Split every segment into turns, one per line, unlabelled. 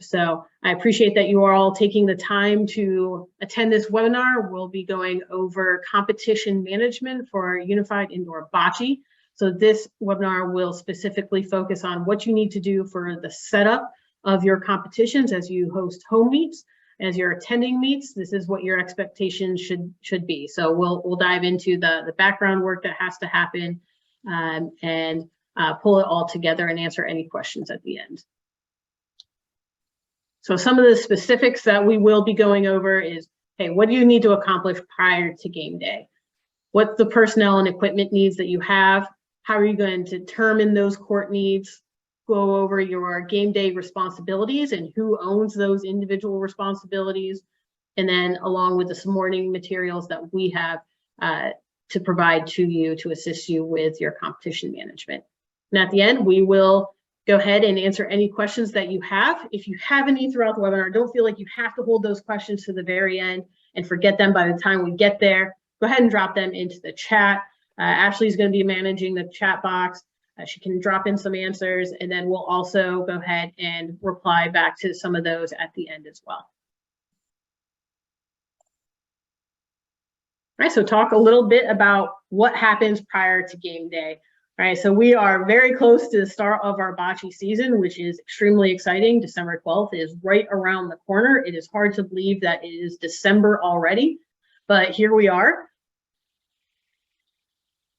So I appreciate that you are all taking the time to attend this webinar. We'll be going over competition management for unified indoor bocce. So this webinar will specifically focus on what you need to do for the setup of your competitions as you host home meets, as you're attending meets. This is what your expectations should be. So we'll dive into the background work that has to happen and pull it all together and answer any questions at the end. So some of the specifics that we will be going over is, hey, what do you need to accomplish prior to game day? What's the personnel and equipment needs that you have? How are you going to determine those court needs? Go over your game day responsibilities and who owns those individual responsibilities. And then along with the supporting materials that we have to provide to you to assist you with your competition management. And at the end, we will go ahead and answer any questions that you have. If you have any throughout the webinar, don't feel like you have to hold those questions to the very end and forget them by the time we get there. Go ahead and drop them into the chat. Ashley's going to be managing the chat box. She can drop in some answers, and then we'll also go ahead and reply back to some of those at the end as well. All right, so talk a little bit about what happens prior to game day. All right, so we are very close to the start of our bocce season, which is extremely exciting. December 12th is right around the corner. It is hard to believe that it is December already, but here we are.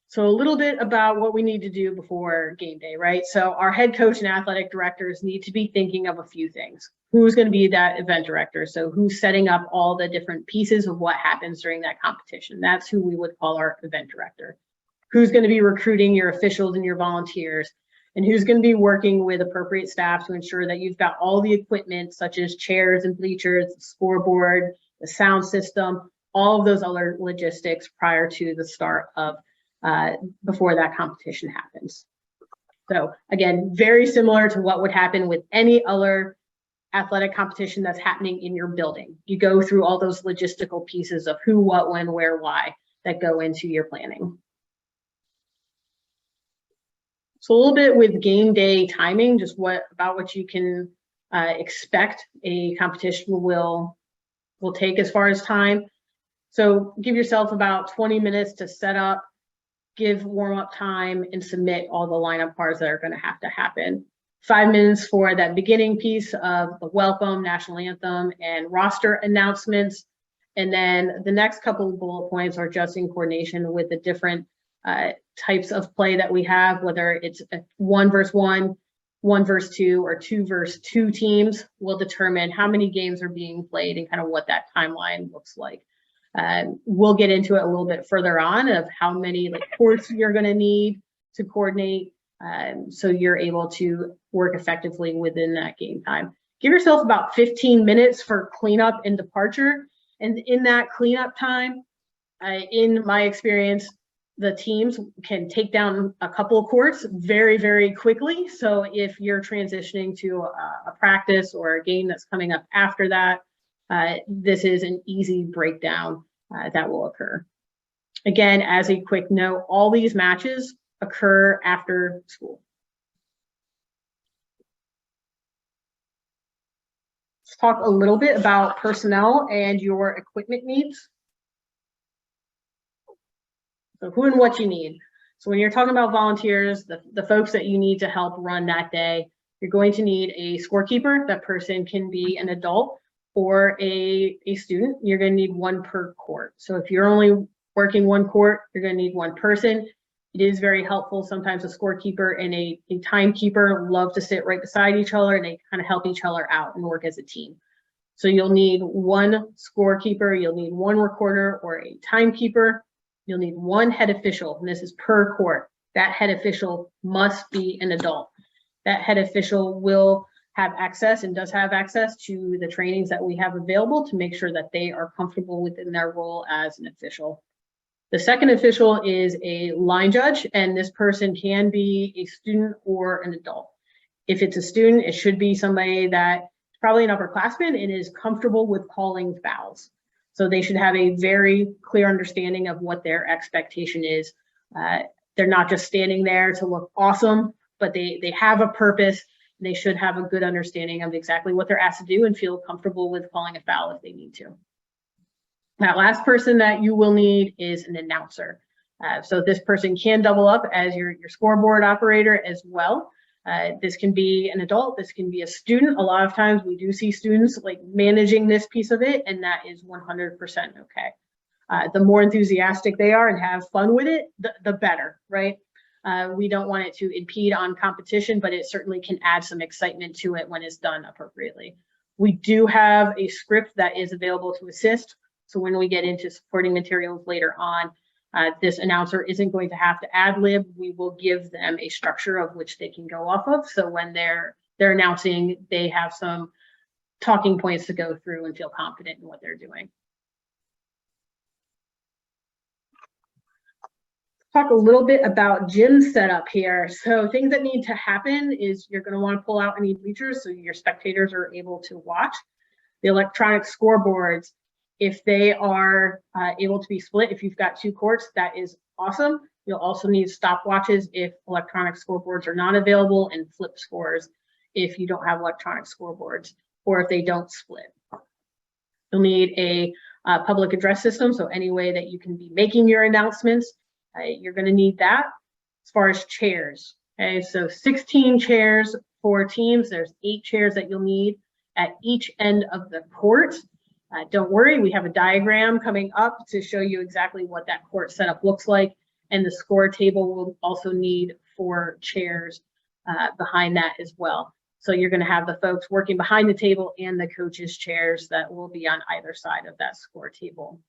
So a little bit about what we need to do before game day, right? So our head coach and athletic directors need to be thinking of a few things. Who's going to be that event director? So who's setting up all the different pieces of what happens during that competition? That's who we would call our event director. Who's going to be recruiting your officials and your volunteers? And who's going to be working with appropriate staff to ensure that you've got all the equipment, such as chairs and bleachers, the scoreboard, the sound system, all of those other logistics prior to the start of before that competition happens. So again, very similar to what would happen with any other athletic competition that's happening in your building. You go through all those logistical pieces of who, what, when, where, why that go into your planning. So a little bit with game day timing, just about what you can expect a competition will take as far as time. So give yourself about 20 minutes to set up, give warm-up time, and submit all the lineup parts that are going to have to happen. 5 minutes for that beginning piece of the welcome, national anthem, and roster announcements. And then the next couple of bullet points are just in coordination with the different types of play that we have, whether it's a 1-versus-1, 1-versus-2, or 2-versus-2 teams, will determine how many games are being played and kind of what that timeline looks like. We'll get into it a little bit further on of how many courts you're going to need to coordinate so you're able to work effectively within that game time. Give yourself about 15 minutes for cleanup and departure. And in that cleanup time, in my experience, the teams can take down a couple of courts very, very quickly. So if you're transitioning to a practice or a game that's coming up after that, this is an easy breakdown that will occur. Again, as a quick note, all these matches occur after school. Let's talk a little bit about personnel and your equipment needs. So who and what you need. So when you're talking about volunteers, the folks that you need to help run that day, you're going to need a scorekeeper. That person can be an adult or a student. You're going to need one per court. So if you're only working one court, you're going to need one person. It is very helpful. Sometimes a scorekeeper and a timekeeper love to sit right beside each other and they kind of help each other out and work as a team. So you'll need one scorekeeper, you'll need one recorder or a timekeeper. You'll need one head official, and this is per court. That head official must be an adult. That head official will have access and does have access to the trainings that we have available to make sure that they are comfortable within their role as an official. The second official is a line judge, and this person can be a student or an adult. If it's a student, it should be somebody that is probably an upperclassman and is comfortable with calling fouls. So they should have a very clear understanding of what their expectation is. They're not just standing there to look awesome, but they have a purpose They should have a good understanding of exactly what they're asked to do and feel comfortable with calling a foul if they need to. That last person that you will need is an announcer. So this person can double up as your scoreboard operator as well. This can be an adult, this can be a student. A lot of times we do see students like managing this piece of it, and that is 100% okay. The more enthusiastic they are and have fun with it, the better, right? We don't want it to impede on competition, but it certainly can add some excitement to it when it's done appropriately. We do have a script that is available to assist. So when we get into supporting materials later on, this announcer isn't going to have to ad lib. We will give them a structure of which they can go off of. So when they're announcing, they have some talking points to go through and feel confident in what they're doing. Talk a little bit about gym setup here. So things that need to happen is you're going to want to pull out any bleachers so your spectators are able to watch. The electronic scoreboards, if they are able to be split, if you've got 2 courts, that is awesome. You'll also need stopwatches if electronic scoreboards are not available, and flip scores if you don't have electronic scoreboards or if they don't split. You'll need a public address system, so any way that you can be making your announcements, you're going to need that. As far as chairs, okay, so 16 chairs for teams. There's 8 chairs that you'll need at each end of the court. Don't worry, we have a diagram coming up to show you exactly what that court setup looks like. And the score table will also need 4 chairs behind that as well. So you're going to have the folks working behind the table and the coaches' chairs that will be on either side of that score table.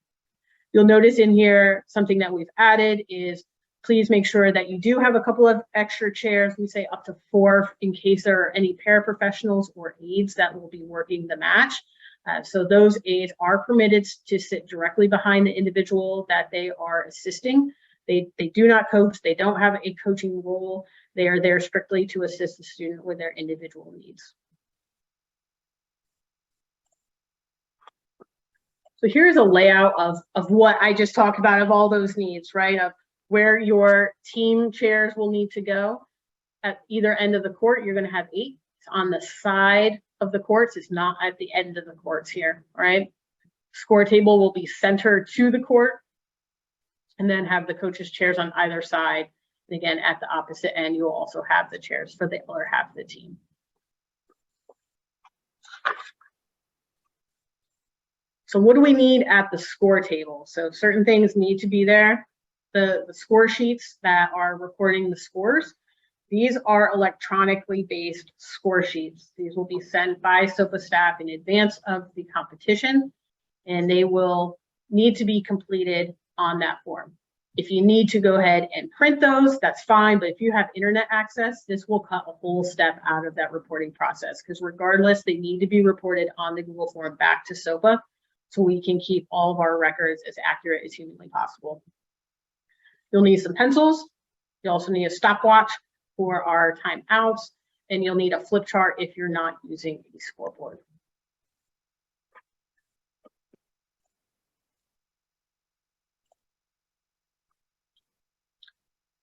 You'll notice in here something that we've added is please make sure that you do have a couple of extra chairs. We say up to 4 in case there are any paraprofessionals or aides that will be working the match. So those aides are permitted to sit directly behind the individual that they are assisting. They do not coach. They don't have a coaching role. They are there strictly to assist the student with their individual needs. So here's a layout of what I just talked about, of all those needs, right? Of where your team chairs will need to go. At either end of the court, you're going to have 8. It's on the side of the courts. It's not at the end of the courts here, right? Score table will be centered to the court, and then have the coaches' chairs on either side. And again, at the opposite end, you'll also have the chairs for the other half of the team. So what do we need at the score table? So certain things need to be there. The score sheets that are recording the scores, these are electronically based score sheets. These will be sent by SOPA staff in advance of the competition, and they will need to be completed on that form. If you need to go ahead and print those, that's fine. But if you have internet access, this will cut a whole step out of that reporting process, because regardless, they need to be reported on the Google form back to SOPA so we can keep all of our records as accurate as humanly possible. You'll need some pencils. You'll also need a stopwatch for our timeouts, and you'll need a flip chart if you're not using a scoreboard.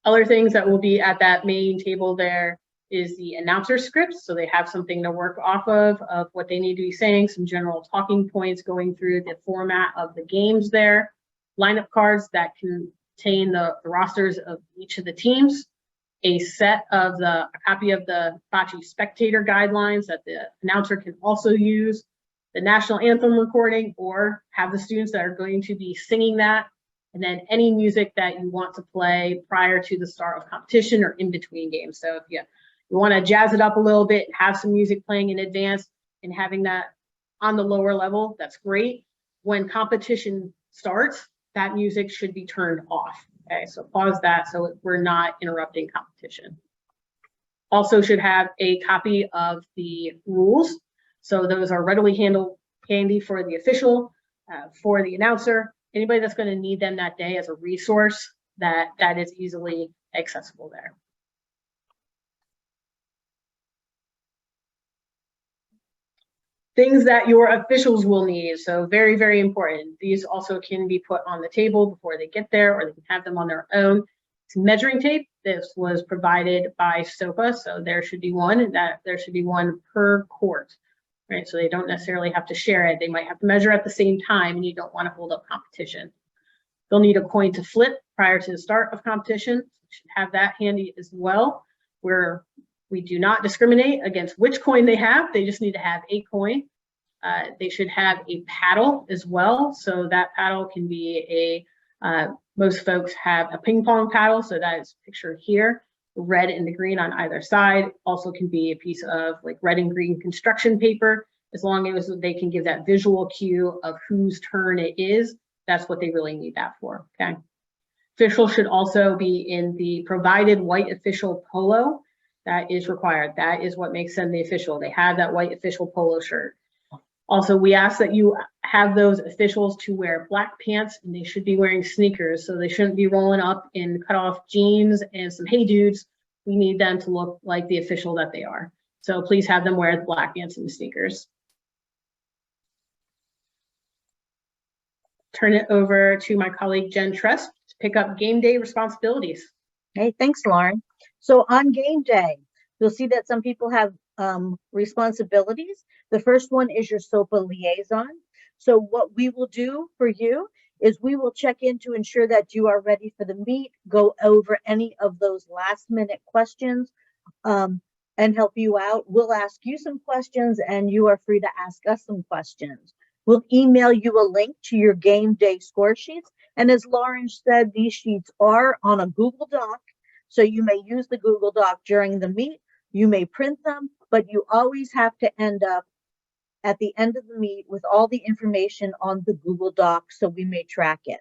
Other things that will be at that main table there is the announcer scripts. So they have something to work off of what they need to be saying, some general talking points going through the format of the games there, lineup cards that contain the rosters of each of the teams, a copy of the Bocce spectator guidelines that the announcer can also use, the national anthem recording, or have the students that are going to be singing that, and then any music that you want to play prior to the start of competition or in between games. So if you want to jazz it up a little bit, have some music playing in advance and having that on the lower level, that's great. When competition starts, that music should be turned off. Okay, so pause that so we're not interrupting competition. Also should have a copy of the rules. So those are readily handy for the official, for the announcer, anybody that's going to need them that day as a resource that is easily accessible there. Things that your officials will need, so very, very important. These also can be put on the table before they get there, or they can have them on their own. Measuring tape, this was provided by SOPA, so there should be one per court, right? So they don't necessarily have to share it. They might have to measure at the same time, and you don't want to hold up competition. They'll need a coin to flip prior to the start of competition. You should have that handy as well, where we do not discriminate against which coin they have. They just need to have a coin. They should have a paddle as well. So that paddle can be most folks have a ping pong paddle. So that is pictured here, the red and the green on either side. Also can be a piece of like red and green construction paper, as long as they can give that visual cue of whose turn it is. That's what they really need that for, okay? Officials should also be in the provided white official polo. That is required. That is what makes them the official. They have that white official polo shirt. Also, we ask that you have those officials to wear black pants, and they should be wearing sneakers. So they shouldn't be rolling up in cutoff jeans and some hey dudes. We need them to look like the official that they are. So please have them wear the black pants and the sneakers. Turn it over to my colleague Jen Trust to pick up game day responsibilities.
Hey, thanks, Lauren. So on game day, you'll see that some people have responsibilities. The first one is your SOPA liaison. So what we will do for you is we will check in to ensure that you are ready for the meet, go over any of those last minute questions and help you out. We'll ask you some questions and you are free to ask us some questions. We'll email you a link to your game day score sheets. And as Lauren said, these sheets are on a Google Doc. So you may use the Google Doc during the meet. You may print them, but you always have to end up at the end of the meet with all the information on the Google Doc so we may track it.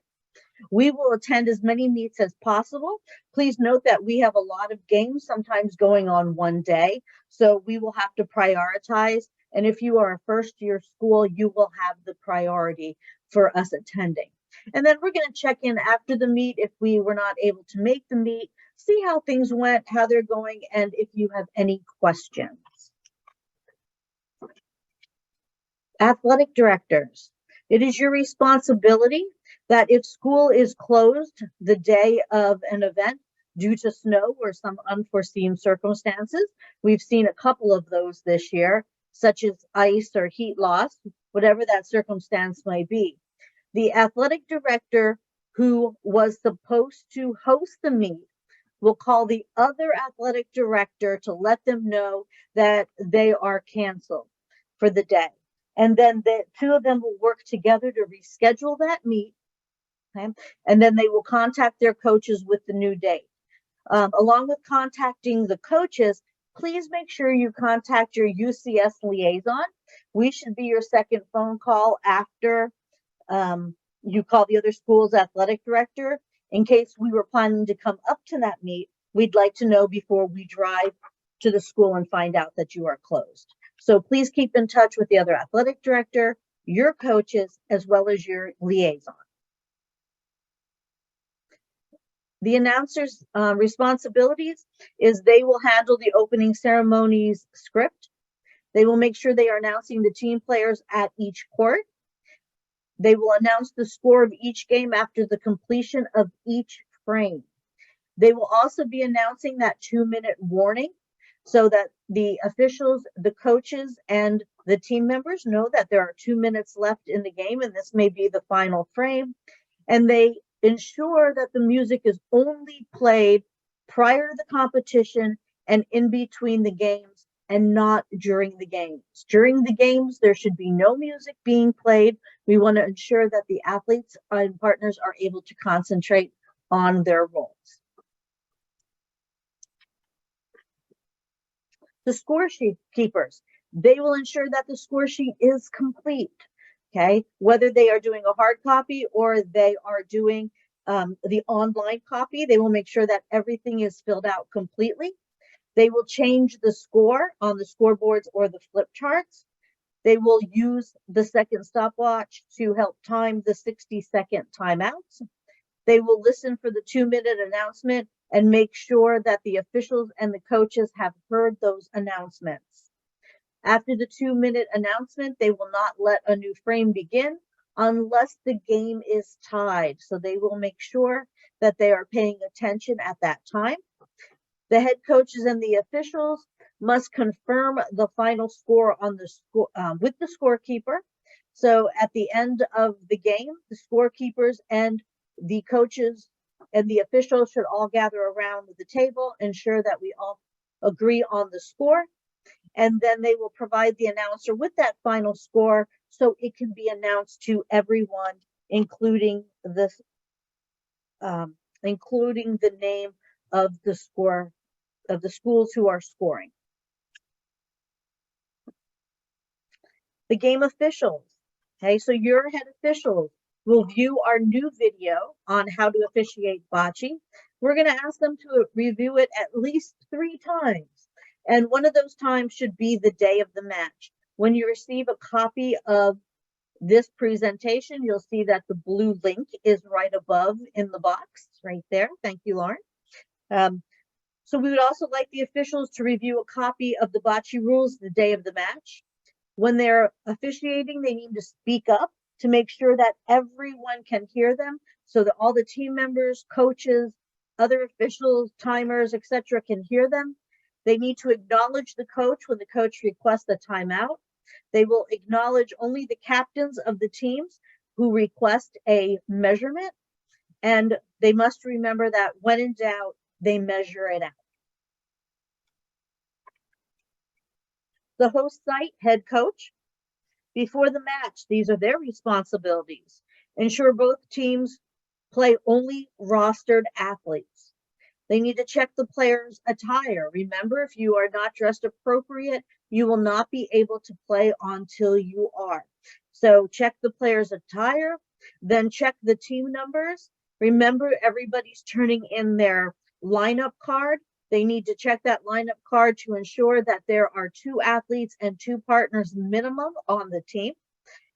We will attend as many meets as possible. Please note that we have a lot of games sometimes going on one day, so we will have to prioritize. And if you are a first-year school, you will have the priority for us attending. And then we're going to check in after the meet if we were not able to make the meet, see how things went, how they're going, and if you have any questions. Athletic directors, it is your responsibility that if school is closed the day of an event due to snow or some unforeseen circumstances, we've seen a couple of those this year, such as ice or heat loss, whatever that circumstance may be. The athletic director who was supposed to host the meet will call the other athletic director to let them know that they are canceled for the day. And then the two of them will work together to reschedule that meet. Okay? And then they will contact their coaches with the new date. Along with contacting the coaches, please make sure you contact your UCS liaison. We should be your second phone call after you call the other school's athletic director. In case we were planning to come up to that meet, we'd like to know before we drive to the school and find out that you are closed. So please keep in touch with the other athletic director, your coaches, as well as your liaison. The announcer's responsibilities is they will handle the opening ceremonies script. They will make sure they are announcing the team players at each court. They will announce the score of each game after the completion of each frame. They will also be announcing that 2-minute warning so that the officials, the coaches, and the team members know that there are 2 minutes left in the game and this may be the final frame. And they ensure that the music is only played prior to the competition and in between the games and not during the games. During the games, there should be no music being played. We want to ensure that the athletes and partners are able to concentrate on their roles. The score sheet keepers, they will ensure that the score sheet is complete. Okay, whether they are doing a hard copy or they are doing the online copy, they will make sure that everything is filled out completely. They will change the score on the scoreboards or the flip charts. They will use the second stopwatch to help time the 60-second timeouts. They will listen for the 2-minute announcement and make sure that the officials and the coaches have heard those announcements. After the 2-minute announcement, they will not let a new frame begin unless the game is tied. So they will make sure that they are paying attention at that time. The head coaches and the officials must confirm the final score on the score with the scorekeeper. So at the end of the game, the scorekeepers and the coaches and the officials should all gather around the table, ensure that we all agree on the score, and then they will provide the announcer with that final score so it can be announced to everyone, including the name of the score of the schools who are scoring. The game officials. Okay, so your head officials will view our new video on how to officiate bocce. We're going to ask them to review it at least 3 times. And one of those times should be the day of the match. When you receive a copy of this presentation, you'll see that the blue link is right above in the box, right there. Thank you, Lauren. So we would also like the officials to review a copy of the bocce rules the day of the match. When they're officiating, they need to speak up to make sure that everyone can hear them, so that all the team members, coaches, other officials, timers, etc. can hear them. They need to acknowledge the coach when the coach requests a timeout. They will acknowledge only the captains of the teams who request a measurement, and they must remember that when in doubt, they measure it out. The host site head coach. Before the match, these are their responsibilities. Ensure both teams play only rostered athletes. They need to check the players' attire. Remember, if you are not dressed appropriate, you will not be able to play until you are. So check the players' attire, then check the team numbers. Remember, everybody's turning in their lineup card. They need to check that lineup card to ensure that there are 2 athletes and 2 partners minimum on the team.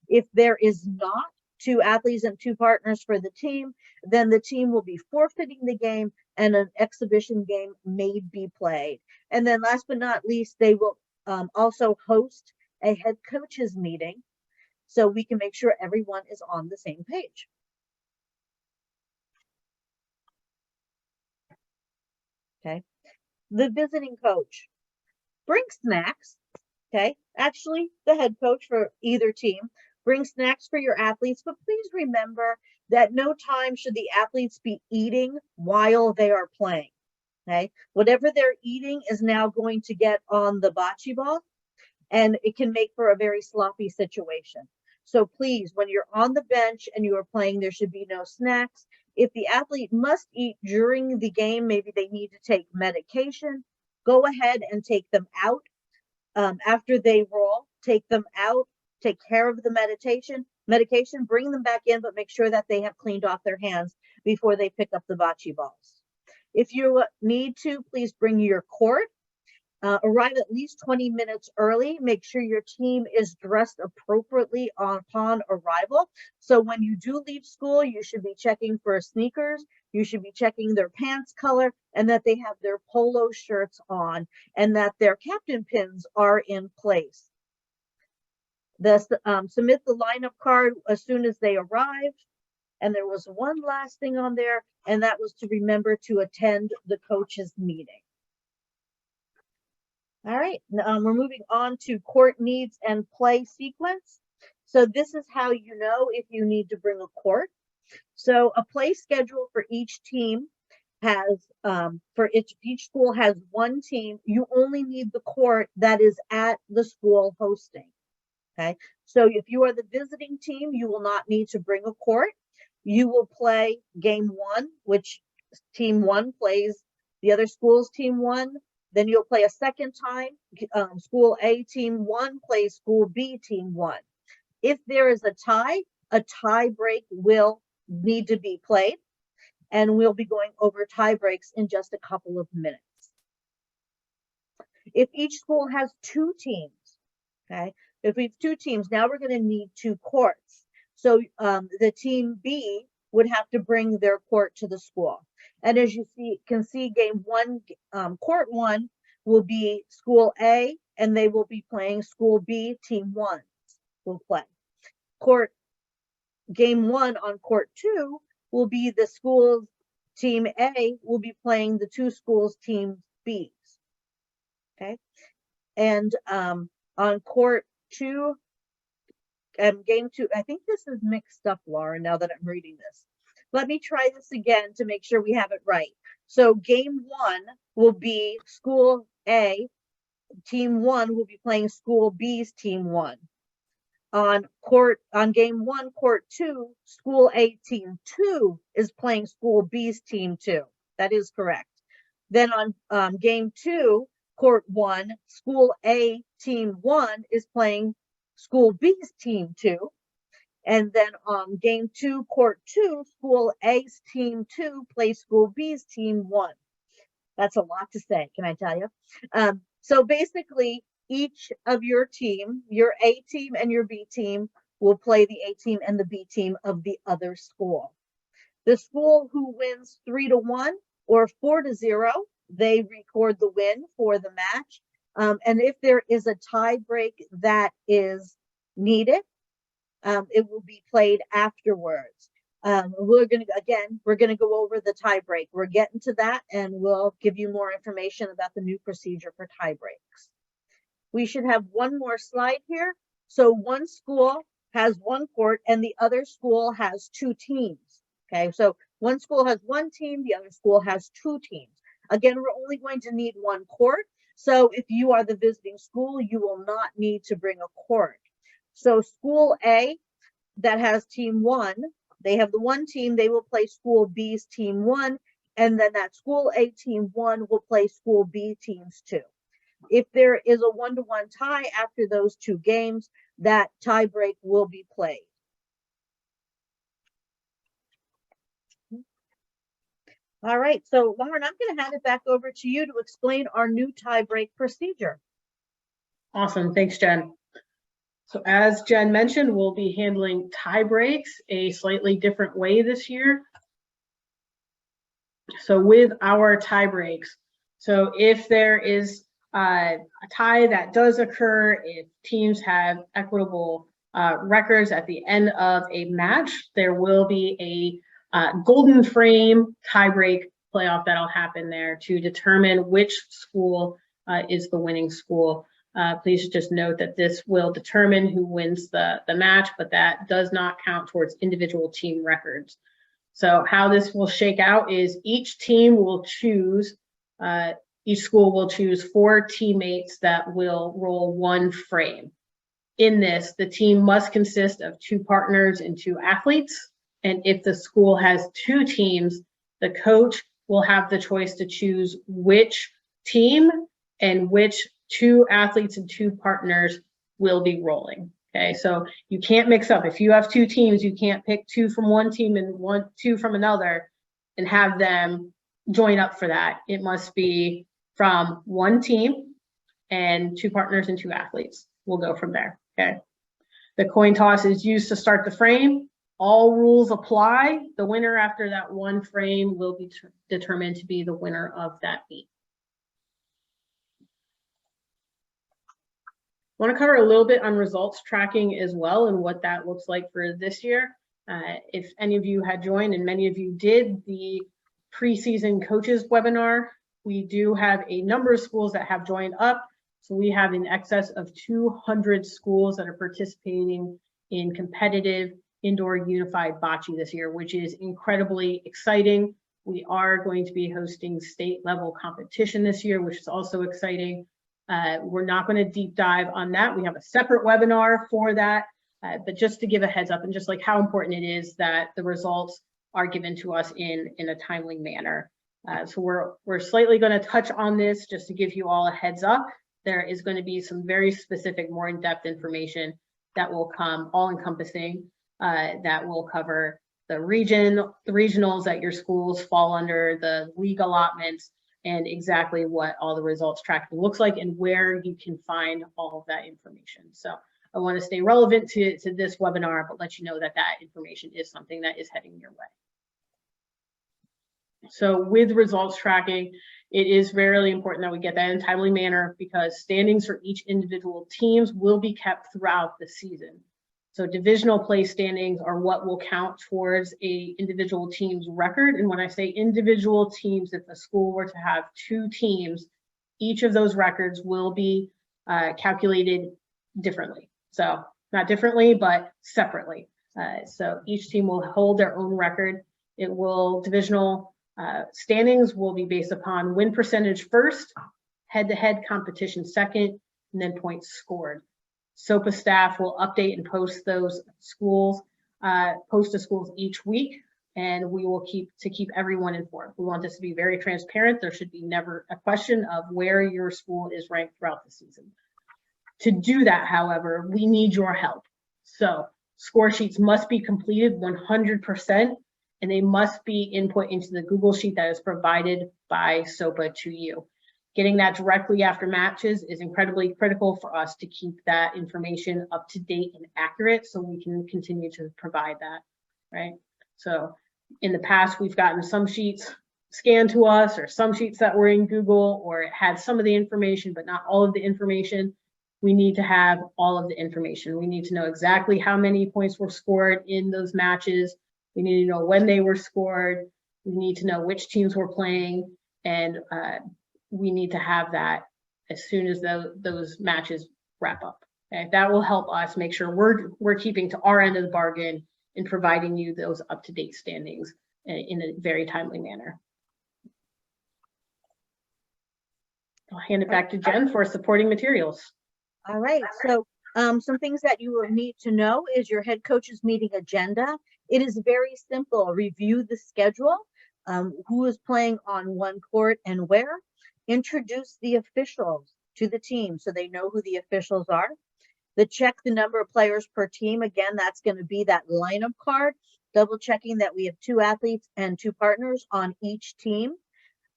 If there is not 2 athletes and 2 partners for the team, then the team will be forfeiting the game and an exhibition game may be played. And then last but not least, they will also host a head coaches meeting so we can make sure everyone is on the same page. Okay. The visiting coach. Bring snacks. Okay. Actually, the head coach for either team. Bring snacks for your athletes, but please remember that no time should the athletes be eating while they are playing. Okay. Whatever they're eating is now going to get on the bocce ball, and it can make for a very sloppy situation. So please, when you're on the bench and you are playing, there should be no snacks. If the athlete must eat during the game, maybe they need to take medication, go ahead and take them out. After they roll, take them out, take care of the medication, bring them back in, but make sure that they have cleaned off their hands before they pick up the bocce balls. If you need to, please bring your court. Arrive at least 20 minutes early. Make sure your team is dressed appropriately upon arrival. So when you do leave school, you should be checking for sneakers. You should be checking their pants color and that they have their polo shirts on and that their captain pins are in place. Submit the lineup card as soon as they arrive. And there was one last thing on there, and that was to remember to attend the coaches meeting. All right, we're moving on to court needs and play sequence. So this is how you know if you need to bring a court. So a play schedule for each team has, for each school has 1 team. You only need the court that is at the school hosting. Okay, so if you are the visiting team, you will not need to bring a court. You will play game 1, which team 1 plays the other school's team 1. Then you'll play a second time. School A team 1 plays school B team 1. If there is a tie break will need to be played. And we'll be going over tie breaks in just a couple of minutes. If each school has 2 teams, okay, if we have 2 teams, now we're going to need 2 courts. So the team B would have to bring their court to the school. And as you can see, game 1, court 1 will be school A, and they will be playing school B, team 1 will play. Game 1 on court 2 will be the school's Team A will be playing the two schools' team Bs. Okay. And on court 2, game 2, I think this is mixed up, Laura, now that I'm reading this. Let me try this again to make sure we have it right. So game 1 will be school A, team 1 will be playing school B's team 1. On game 1, court 2, school A team 2 is playing school B's team 2. That is correct. Then on game 2, court 1, school A team 1 is playing school B's team 2. And then on game 2, court 2, school A's team 2 plays school B's team 1. That's a lot to say, can I tell you? So basically, each of your team, your A team and your B team, will play the A team and the B team of the other school. The school who wins 3-1 or 4-0, they record the win for the match. And if there is a tie break that is needed, it will be played afterwards. We're going to go over the tie break. We're getting to that, and we'll give you more information about the new procedure for tie breaks. We should have one more slide here. So one school has one court and the other school has 2 teams. Okay, so one school has 1 team, the other school has 2 teams. Again, we're only going to need 1 court. So if you are the visiting school, you will not need to bring a court. So school A that has team 1, they have the 1 team, they will play school B's team 1, and then that school A team 1 will play school B teams 2. If there is a 1-1 tie after those 2 games, that tie break will be played. All right, so Lauren, I'm going to hand it back over to you to explain our new tie break procedure.
Awesome, thanks, Jen. So as Jen mentioned, we'll be handling tie breaks a slightly different way this year. So with our tie breaks, so if there is a tie that does occur, if teams have equitable records at the end of a match, there will be a golden frame tiebreak playoff that'll happen there to determine which school is the winning school. Please just note that this will determine who wins the match, but that does not count towards individual team records. So how this will shake out is each team will choose, each school will choose 4 teammates that will roll 1 frame. In this, the team must consist of 2 partners and 2 athletes. And if the school has 2 teams, the coach will have the choice to choose which team and which 2 athletes and 2 partners will be rolling. Okay, so you can't mix up. If you have 2 teams, you can't pick 2 from one team and 2 from another and have them join up for that. It must be from 1 team and 2 partners and 2 athletes. We'll go from there. Okay. The coin toss is used to start the frame. All rules apply. The winner after that 1 frame will be determined to be the winner of that meet. I want to cover a little bit on results tracking as well and what that looks like for this year. If any of you had joined, and many of you did, the preseason coaches webinar, we do have a number of schools that have joined up. So we have in excess of 200 schools that are participating in competitive indoor unified bocce this year, which is incredibly exciting. We are going to be hosting state level competition this year, which is also exciting. We're not going to deep dive on that. We have a separate webinar for that, but just to give a heads up and just like how important it is that the results are given to us in a timely manner. So we're slightly going to touch on this just to give you all a heads up. There is going to be some very specific, more in-depth information that will come, all encompassing, that will cover the regionals that your schools fall under, the league allotments, and exactly what all the results tracking looks like and where you can find all of that information. So I want to stay relevant to this webinar, but let you know that that information is something that is heading your way. So with results tracking, it is very important that we get that in a timely manner because standings for each individual teams will be kept throughout the season. So divisional place standings are what will count towards a individual team's record. And when I say individual teams, if a school were to have 2 teams, each of those records will be calculated differently. So not differently, but separately. So each team will hold their own record. It will, divisional standings will be based upon win percentage first, head-to-head competition second, and then points scored. SOPA staff will update and post those schools, post to schools each week, and we will keep everyone informed. We want this to be very transparent. There should be never a question of where your school is ranked throughout the season. To do that, however, we need your help. So score sheets must be completed 100%, and they must be input into the Google Sheet that is provided by SOPA to you. Getting that directly after matches is incredibly critical for us to keep that information up to date and accurate so we can continue to provide that, right? So in the past, we've gotten some sheets scanned to us or some sheets that were in Google, or it had some of the information, but not all of the information. We need to have all of the information. We need to know exactly how many points were scored in those matches. We need to know when they were scored. We need to know which teams were playing, and we need to have that as soon as those matches wrap up. Okay, that will help us make sure we're keeping to our end of the bargain and providing you those up-to-date standings in a very timely manner. I'll hand it back to Jen for supporting materials.
All right, so some things that you will need to know is your head coach's meeting agenda. It is very simple. Review the schedule, who is playing on one court and where. Introduce the officials to the team so they know who the officials are. Check the number of players per team. Again, that's going to be that lineup card, double checking that we have 2 athletes and 2 partners on each team.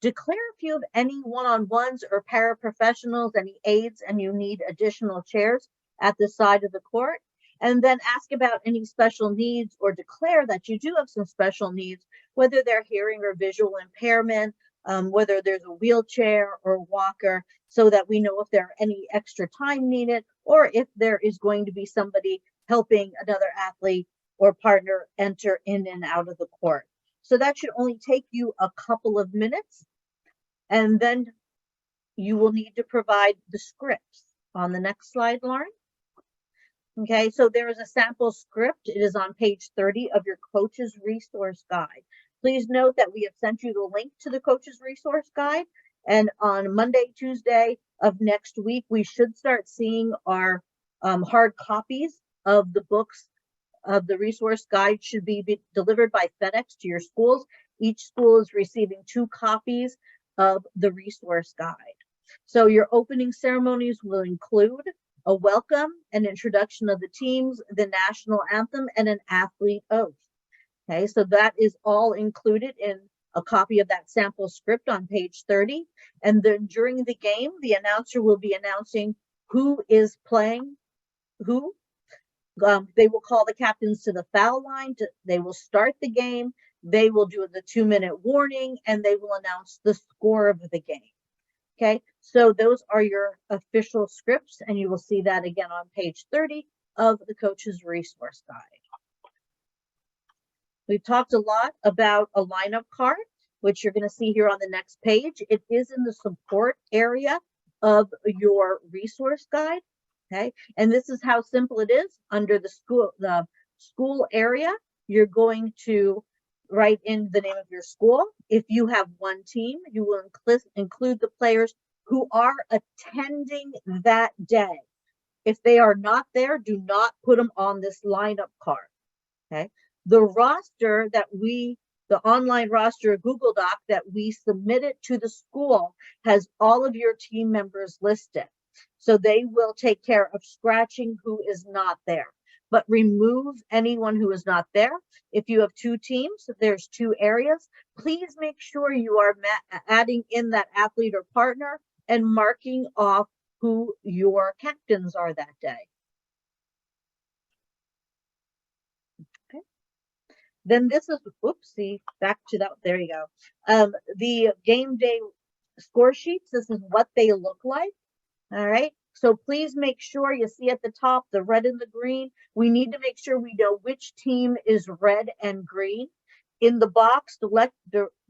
Declare if you have any one-on-ones or paraprofessionals, any aides, and you need additional chairs at the side of the court. And then ask about any special needs, or declare that you do have some special needs, whether they're hearing or visual impairment, whether there's a wheelchair or walker, so that we know if there are any extra time needed, or if there is going to be somebody helping another athlete or partner enter in and out of the court. So that should only take you a couple of minutes. And then you will need to provide the scripts. On the next slide, Lauren. Okay, so there is a sample script. It is on page 30 of your coach's resource guide. Please note that we have sent you the link to the coach's resource guide. And on Monday, Tuesday of next week, we should start seeing our hard copies of the books of the resource guide should be delivered by FedEx to your schools. Each school is receiving 2 copies of the resource guide. So your opening ceremonies will include a welcome, an introduction of the teams, the national anthem, and an athlete oath. Okay, so that is all included in a copy of that sample script on page 30. And then during the game, the announcer will be announcing who is playing who. They will call the captains to the foul line. They will start the game. They will do the 2-minute warning, and they will announce the score of the game. Okay, so those are your official scripts, and you will see that again on page 30 of the coach's resource guide. We've talked a lot about a lineup card, which you're going to see here on the next page. It is in the support area of your resource guide. Okay, and this is how simple it is. Under the school area, you're going to write in the name of your school. If you have one team, you will include the players who are attending that day. If they are not there, do not put them on this lineup card. Okay, the roster that the online roster Google Doc that we submitted to the school has all of your team members listed. So they will take care of scratching who is not there, but remove anyone who is not there. If you have 2 teams, there's 2 areas. Please make sure you are adding in that athlete or partner and marking off who your captains are that day. Okay. Then this is, oopsie, back to that, there you go. The game day score sheets, this is what they look like. All right, So please make sure you see at the top, the red and the green. We need to make sure we know which team is red and green. In the box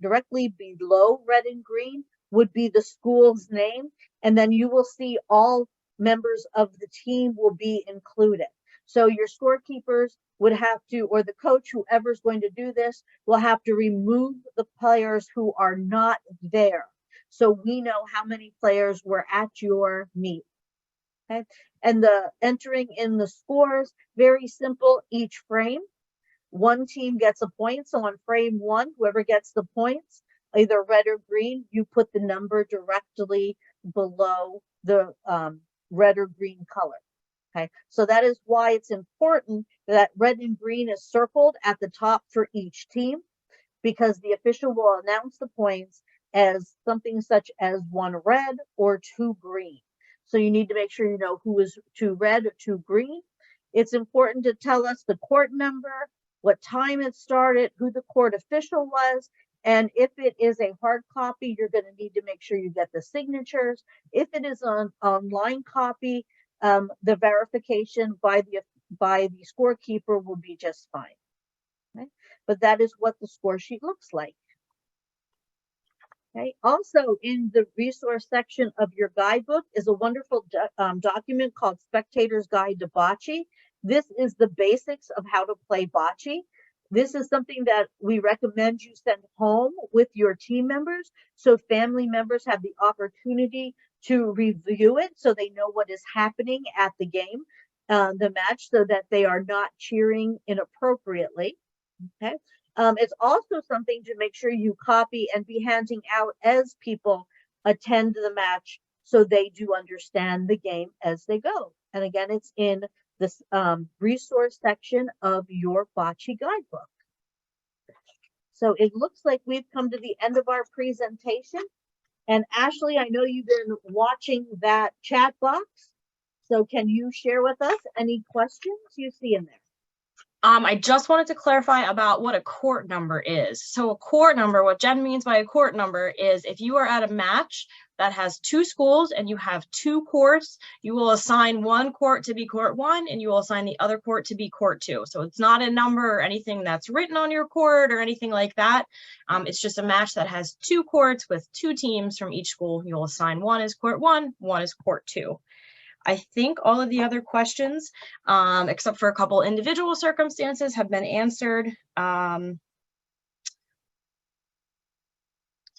directly below red and green would be the school's name. And then you will see all members of the team will be included. So your scorekeepers would have to, or the coach, whoever's going to do this, will have to remove the players who are not there. So we know how many players were at your meet. Okay. And the entering in the scores, very simple, each frame. One team gets a point. So on frame 1, whoever gets the points, either red or green, you put the number directly below the red or green color. Okay, so that is why it's important that red and green is circled at the top for each team, because the official will announce the points as something such as 1 red or 2 green. So you need to make sure you know who is 2 red or 2 green. It's important to tell us the court number, what time it started, who the court official was, and if it is a hard copy, you're going to need to make sure you get the signatures. If it is an online copy, the verification by the scorekeeper will be just fine. Okay? But that is what the score sheet looks like. Okay. Also, in the resource section of your guidebook is a wonderful document called Spectator's Guide to Bocce. This is the basics of how to play bocce. This is something that we recommend you send home with your team members, so family members have the opportunity to review it, so they know what is happening at the game, the match, so that they are not cheering inappropriately. Okay. It's also something to make sure you copy and be handing out as people attend the match, so they do understand the game as they go. And again, it's in this resource section of your bocce guidebook. So it looks like we've come to the end of our presentation. And Ashley, I know you've been watching that chat box. So can you share with us any questions you see in there?
I just wanted to clarify about what a court number is. So a court number, what Jen means by a court number is if you are at a match that has 2 schools and you have 2 courts, you will assign one court to be court 1 and you will assign the other court to be court 2. So it's not a number or anything that's written on your court or anything like that. It's just a match that has 2 courts with 2 teams from each school. You'll assign one as court 1, one is court 2. I think all of the other questions, except for a couple individual circumstances, have been answered.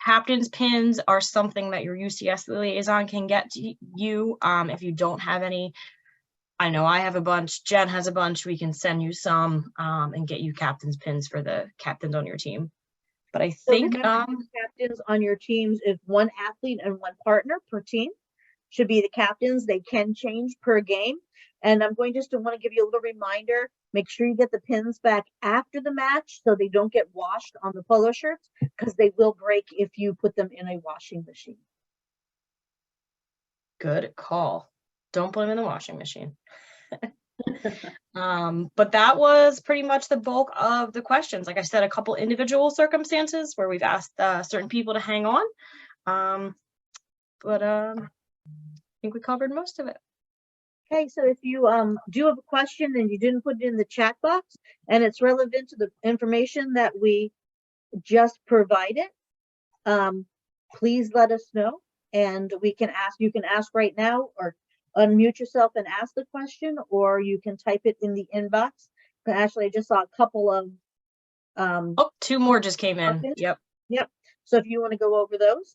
Captain's pins are something that your UCS liaison can get to you. If you don't have any, I know I have a bunch, Jen has a bunch, we can send you some and get you captain's pins for the captains on your team. But I think
captains on your teams is 1 athlete and 1 partner per team. Should be the captains. They can change per game. And I'm going just to want to give you a little reminder, make sure you get the pins back after the match so they don't get washed on the polo shirts, because they will break if you put them in a washing machine.
Good call. Don't put them in the washing machine. But that was pretty much the bulk of the questions. Like I said, a couple individual circumstances where we've asked certain people to hang on. I think we covered most of it.
Okay, so if you do have a question and you didn't put it in the chat box and it's relevant to the information that we just provided, please let us know and we can ask. You can ask right now or unmute yourself and ask the question, or you can type it in the inbox. Actually, I just saw a couple of
2 more just came in. Yep.
So if you want to go over those.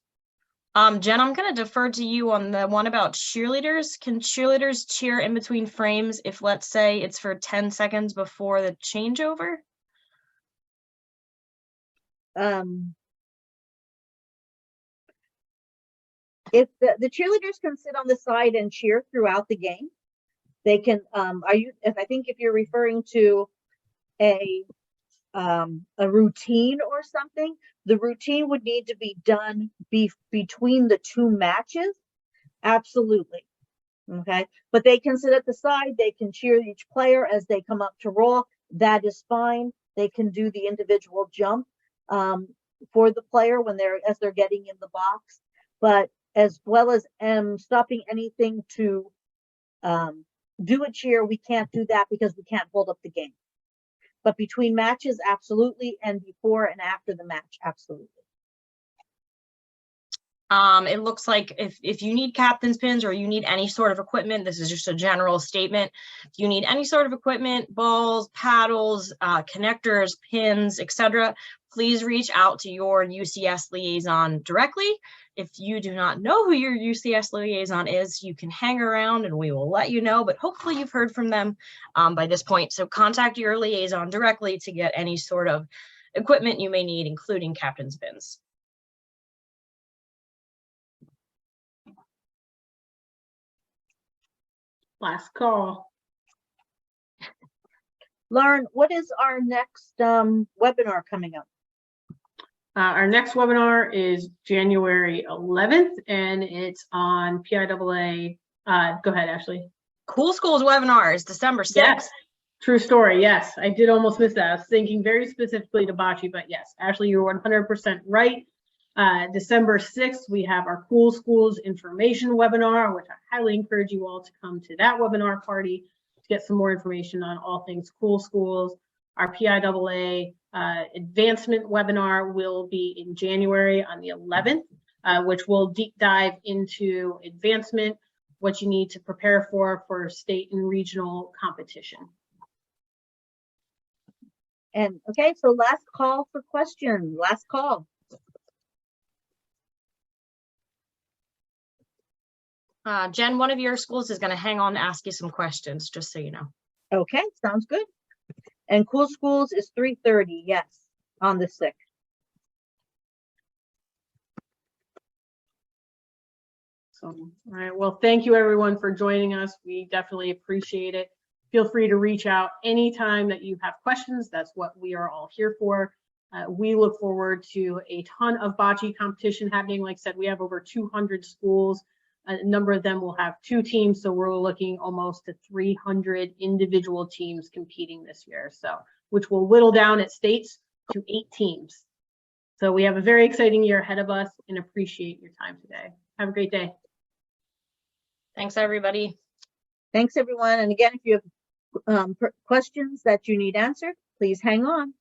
Jen, I'm going to defer to you on the one about cheerleaders. Can cheerleaders cheer in between frames if, let's say, it's for 10 seconds before the changeover?
If the cheerleaders can sit on the side and cheer throughout the game, they can. I think if you're referring to a routine or something, the routine would need to be done between the 2 matches. Absolutely. Okay. But they can sit at the side. They can cheer each player as they come up to roll. That is fine. They can do the individual jump for the player as they're getting in the box. But as well as stopping anything to Do a cheer, we can't do that because we can't hold up the game. But between matches, absolutely, and before and after the match, absolutely.
It looks like if you need captain's pins or you need any sort of equipment, this is just a general statement. If you need any sort of equipment, balls, paddles, connectors, pins, etc., please reach out to your UCS liaison directly. If you do not know who your UCS liaison is, you can hang around and we will let you know, but hopefully you've heard from them by this point. So contact your liaison directly to get any sort of equipment you may need, including captain's pins.
Last call.
Lauren, what is our next webinar coming up?
Our next webinar is January 11th, and it's on PIAA. Go ahead, Ashley.
Cool Schools webinar is December 6th.
Yes, true story. Yes, I did almost miss that. I was thinking very specifically to Bocce, but yes, Ashley, you're 100% right. December 6th, we have our Cool Schools information webinar, which I highly encourage you all to come to that webinar party to get some more information on all things Cool Schools. Our PIAA advancement webinar will be in January on the 11th, which will deep dive into advancement, what you need to prepare for state and regional competition.
And okay, so last call for questions. Last call.
Jen, one of your schools is going to hang on to ask you some questions, just so you know.
Okay, sounds good. And Cool Schools is 3:30, yes, on the 6th.
So, all right, well, thank you everyone for joining us. We definitely appreciate it. Feel free to reach out anytime that you have questions. That's what we are all here for. We look forward to a ton of bocce competition happening. Like I said, we have over 200 schools. A number of them will have 2 teams, so we're looking almost to 300 individual teams competing this year. So, which will whittle down at states to 8 teams. So we have a very exciting year ahead of us and appreciate your time today. Have a great day.
Thanks, everybody.
Thanks, everyone. And again, if you have questions that you need answered, please hang on.